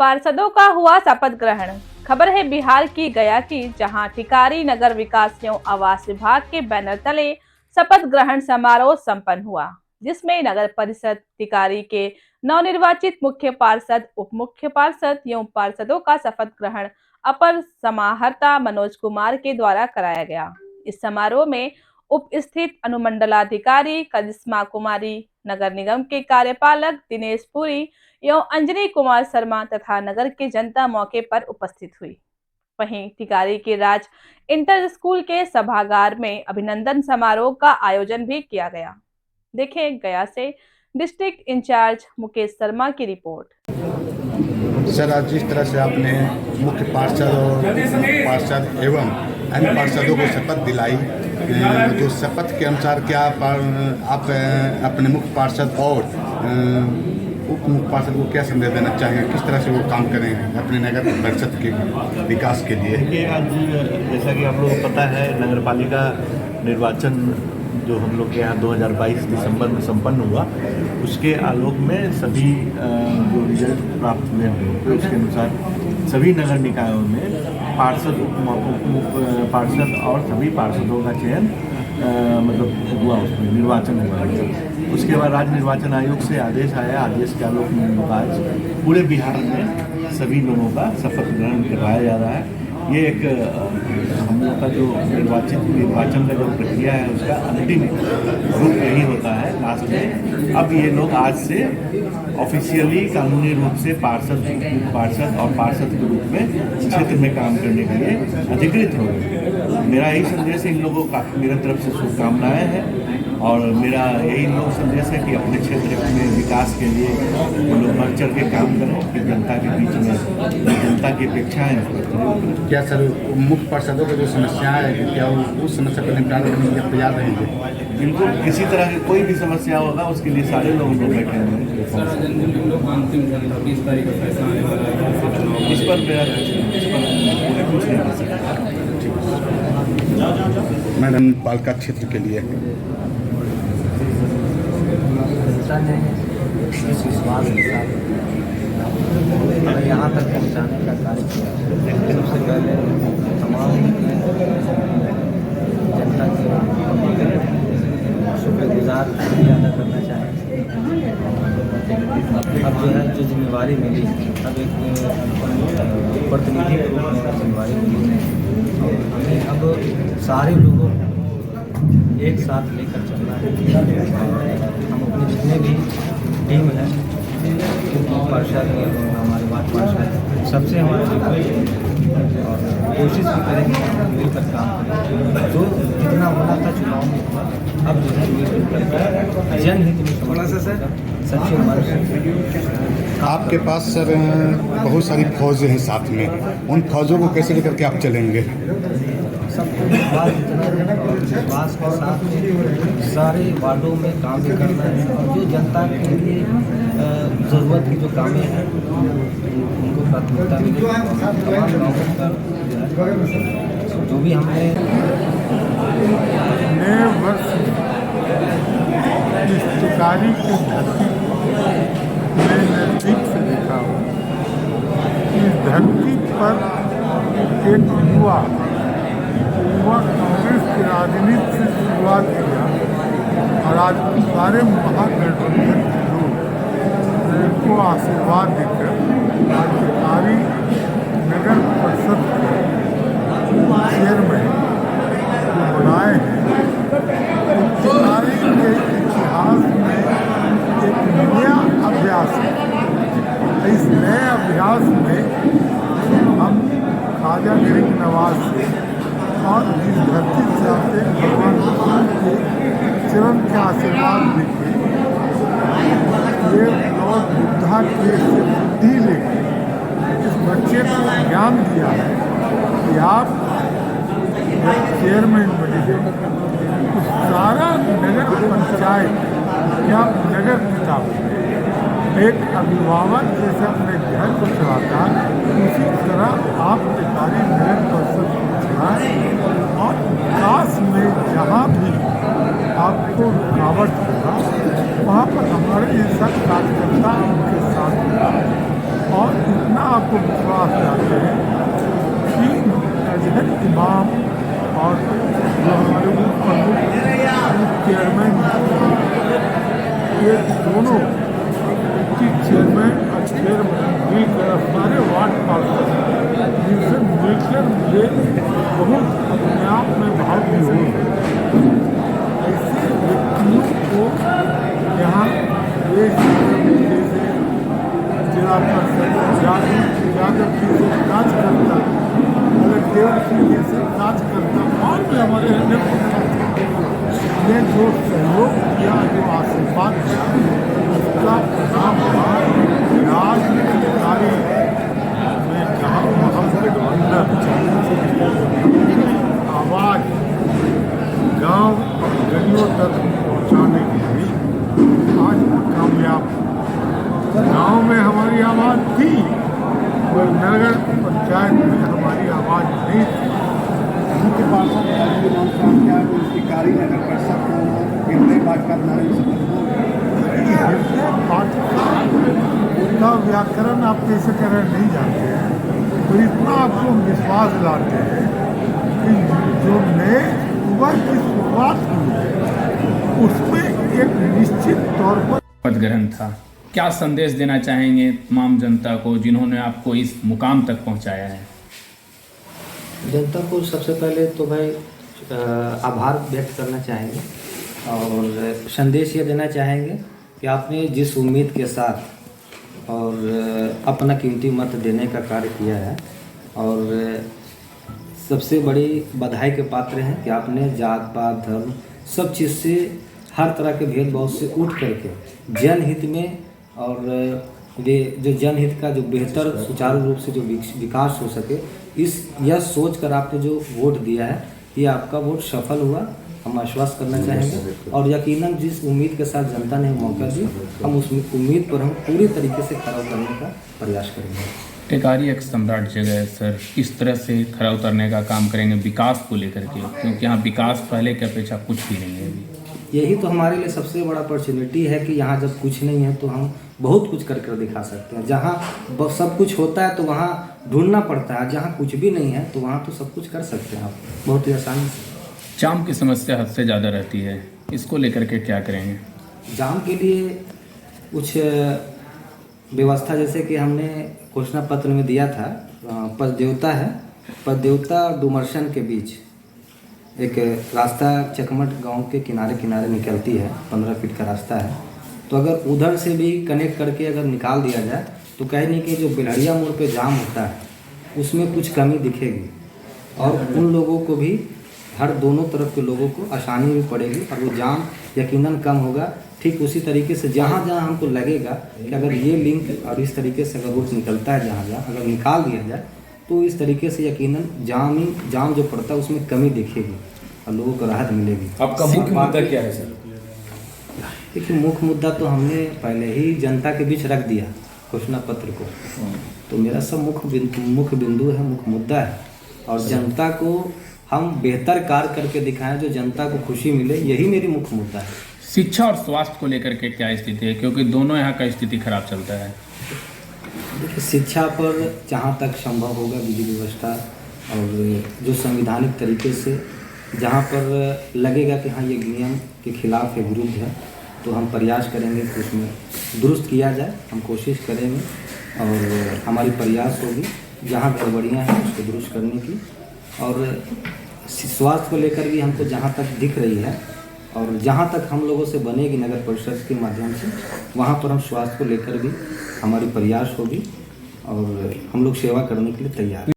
पार्षदों का हुआ शपथ ग्रहण। खबर है बिहार की गया की, जहां टिकारी नगर विकास एवं आवास विभाग के बैनर तले शपथ ग्रहण समारोह संपन्न हुआ, जिसमें नगर परिषद टिकारी के नवनिर्वाचित मुख्य पार्षद, उप मुख्य पार्षद एवं पार्षदों का शपथ ग्रहण अपर समाहर्ता मनोज कुमार के द्वारा कराया गया। इस समारोह में उपस्थित अनुमंडलाधिकारी करिश्मा कुमारी, नगर निगम के कार्यपालक दिनेश पुरी एवं अंजनी कुमार शर्मा तथा नगर की जनता मौके पर उपस्थित हुई। वहीं टिकारी के राज इंटर स्कूल के सभागार में अभिनंदन समारोह का आयोजन भी किया गया। देखें गया से डिस्ट्रिक्ट इंचार्ज मुकेश शर्मा की रिपोर्ट। सर, आज जिस तरह से आपने मुख्य पार्षद और पार्षद एवं अन्य पार्षदों को शपथ दिलाई, तो शपथ के अनुसार क्या आप अपने मुख्य पार्षद और उप मुख्य पार्षद को क्या संदेश देना चाहेंगे, किस तरह से वो काम करेंगे अपने नगर परिषद के विकास के लिए? देखिए, आज जैसा कि आप लोगों को पता है, नगर पालिका निर्वाचन जो हम लोग के यहाँ 2022 दिसंबर में संपन्न हुआ, उसके आलोक में सभी जो रिजल्ट प्राप्त हुए हैं उसके अनुसार सभी नगर निकायों में पार्षद, उप पार्षद और सभी पार्षदों का चयन मतलब हुआ, उसमें निर्वाचन हुआ। उसके बाद राज्य निर्वाचन आयोग से आदेश आया, आदेश के आलोक में आज पूरे बिहार में सभी लोगों का शपथ ग्रहण करवाया जा रहा है। ये एक हम लोग का जो निर्वाचन का जो प्रक्रिया है उसका अंतिम रूप यही होता है लास्ट में। अब ये लोग आज से ऑफिशियली कानूनी रूप से पार्षद और पार्षद के रूप में क्षेत्र में काम करने के लिए अधिकृत हो गए। मेरा यही संदेश है इन लोगों का, मेरी तरफ से शुभकामनाएं हैं और मेरा यही लोग संदेश है कि अपने क्षेत्र में विकास के लिए वो लोग बढ़ चढ़ के काम करें कि जनता के बीच में जनता की अपेक्षाएं हैं। क्या सर मुख्य पार्षदों की जो समस्याएं है, क्या उस समस्या को निपटाने के लिए तैयार रहेंगे? बिल्कुल, किसी तरह की कोई भी समस्या होगा उसके लिए सारे लोग बैठे हुए हैं। इस पर मेरा कुछ नहीं कर सकता। मैडम, पालिका क्षेत्र के लिए विश्वास के साथ यहाँ तक पहुँचाने का कार्य किया। सबसे पहले तमाम जनता के शुक्रगुजार अदा करना चाहें। अब जो है जो जिम्मेवारी मिली, अब एक प्रतिनिधि के रूप में जिम्मेवारी मिली, हमें अब सारे लोगों को एक साथ लेकर चलना है। हम अपने जितने भी टीम है, पार्षद हमारे वार्ड पार्षद, सबसे हमारे और कोशिश भी करेंगे मिलकर काम करें। जो जितना होना था चुनाव में हुआ, अब जो है मिलकर जनहित में थोड़ा सा सच्चे हमारे। आपके पास सर बहुत सारी फौजें हैं साथ में, उन फौजों को कैसे लेकर के आप चलेंगे? सबको विश्वास के साथ सारे वार्डों में काम भी करना है और जो जनता के लिए ज़रूरत की जो कामें हैं उनको प्राथमिकता मिलेगी। जो भी हमने नए वर्ष इस टिकारी की धरती में नजदीक से देखा हूँ। इस धरती पर एक युवा कांग्रेस की राजनीति से शुरुआत किया और आज सारे महागठबंधन के लोग उनको आशीर्वाद देकर आज टिकारी नगर परिषद के चेयरमैन जो बनाए हैं। टिकारी के इतिहास में एक नया अभ्यास है। इस नए अभ्यास में हम ख्वाजा गरीब नवाज से और इस धरती से आते भगवान के चरण के आशीर्वाद लेके ये लॉर्ड बुद्धा के बुद्धि लेके इस बच्चे को ज्ञान दिया है कि आप जब चेयरमैन बनेंगे तो सारा नगर पंचायत या नगर पिता एक अभिभावक जैसे अपने घर को चलाता, उसी तरह आप टिकारी नगर परिषद को चलाएं और विकास में जहाँ भी आपको रुकावट होगा वहाँ पर हमारे जैसा कार्यकर्ता उनके साथ होगा और इतना आप ये बहुत अपने आप में भाव विभोर है। ऐसे व्यक्तियों को यहाँ एक जैसे जिला परिषद यादव जी से काज करता, अलग देवर सिंह जी से काज करता, और भी हमारे ने जो सहयोग किया, जो आशीर्वाद दिया, उसका नाम राजकारी में जहाँ महागठबंधन आवाज गांव गलियों तक पहुँचाने के लिए आज कामयाब। गांव में हमारी आवाज़ थी और नगर पंचायत में हमारी आवाज़ नहीं थी। मुख्य पार्षद टिकारी नगर परिषद को हृदय भाजपा उनका व्याकरण आप कैसे करें नहीं जानते हैं, तो इतना आपको विश्वास दिलाते हैं कि जो नए युवा की शुरुआत हुई है उसमें एक निश्चित तौर पर शपथ ग्रहण था। क्या संदेश देना चाहेंगे तमाम जनता को जिन्होंने आपको इस मुकाम तक पहुंचाया है? जनता को सबसे पहले तो भाई आभार व्यक्त करना चाहेंगे और संदेश ये देना चाहेंगे कि आपने जिस उम्मीद के साथ और अपना कीमती मत देने का कार्य किया है, और सबसे बड़ी बधाई के पात्र हैं कि आपने जात पात धर्म सब चीज़ से, हर तरह के भेदभाव से उठ करके जनहित में, और ये जो जनहित का जो बेहतर सुचारू रूप से जो विकास हो सके, यह सोच कर आपने जो वोट दिया है, ये आपका वोट सफल हुआ, हम आश्वस्त करना चाहेंगे। और यकीनन जिस उम्मीद के साथ जनता ने मौका दी, हम उस उम्मीद पर हम पूरी तरीके से खरा उतरने का प्रयास करेंगे। टिकारी एक सम्राट जगह है सर, किस तरह से खरा उतरने का काम करेंगे विकास को लेकर के, क्योंकि यहाँ विकास पहले की अपेक्षा कुछ भी नहीं है अभी। यही तो हमारे लिए सबसे बड़ा अपॉर्चुनिटी है कि यहाँ जब कुछ नहीं है तो हम बहुत कुछ कर कर दिखा सकते हैं। जहाँ सब कुछ होता है तो वहाँ ढूंढना पड़ता है, जहाँ कुछ भी नहीं है तो वहाँ तो सब कुछ कर सकते हैं आप बहुत ही आसानी से। जाम की समस्या हद से ज़्यादा रहती है, इसको लेकर के क्या करेंगे? जाम के लिए कुछ व्यवस्था, जैसे कि हमने घोषणा पत्र में दिया था, पद देवता है, पद देवता डुमरसन के बीच एक रास्ता चकमट गांव के किनारे किनारे निकलती है, 15 फीट का रास्ता है। तो अगर उधर से भी कनेक्ट करके अगर निकाल दिया जाए तो कहीं नहीं कि जो बिलहड़िया मोड़ पे जाम होता है उसमें कुछ कमी दिखेगी, और उन लोगों को भी, हर दोनों तरफ के लोगों को आसानी भी पड़ेगी और वो जाम यकीनन कम होगा। ठीक उसी तरीके से जहाँ जहाँ हमको लगेगा कि अगर ये लिंक और इस तरीके से अगर रूट निकलता है, जहाँ जहाँ अगर निकाल दिया जाए तो इस तरीके से यकीनन जाम जो पड़ता है उसमें कमी दिखेगी और लोगों को राहत मिलेगी। आपका मुख्य मुद्दा क्या है सर? देखिए, मुख्य मुद्दा तो हमने पहले ही जनता के बीच रख दिया घोषणा पत्र को, तो मेरा सब मुख्य बिंदु है, मुख्य मुद्दा है, और जनता को हम बेहतर कार्य करके दिखाएं जो जनता को खुशी मिले, यही मेरी मुख्य मुद्दा है। शिक्षा और स्वास्थ्य को लेकर के क्या स्थिति है, क्योंकि दोनों यहाँ का स्थिति खराब चलता है? देखिए, शिक्षा पर जहाँ तक संभव होगा विधि व्यवस्था और जो संवैधानिक तरीके से जहाँ पर लगेगा कि हाँ ये नियम के खिलाफ है, विरुद्ध है, तो हम प्रयास करेंगे कि उसमें दुरुस्त किया जाए। हम कोशिश करेंगे और हमारी प्रयास होगी जहाँ गड़बड़ियाँ हैं उसको दुरुस्त करने की, और स्वास्थ्य को लेकर भी हमको जहाँ तक दिख रही है और जहाँ तक हम लोगों से बनेगी नगर परिषद के माध्यम से, वहाँ पर हम स्वास्थ्य को लेकर भी हमारी प्रयास होगी और हम लोग सेवा करने के लिए तैयार हैं।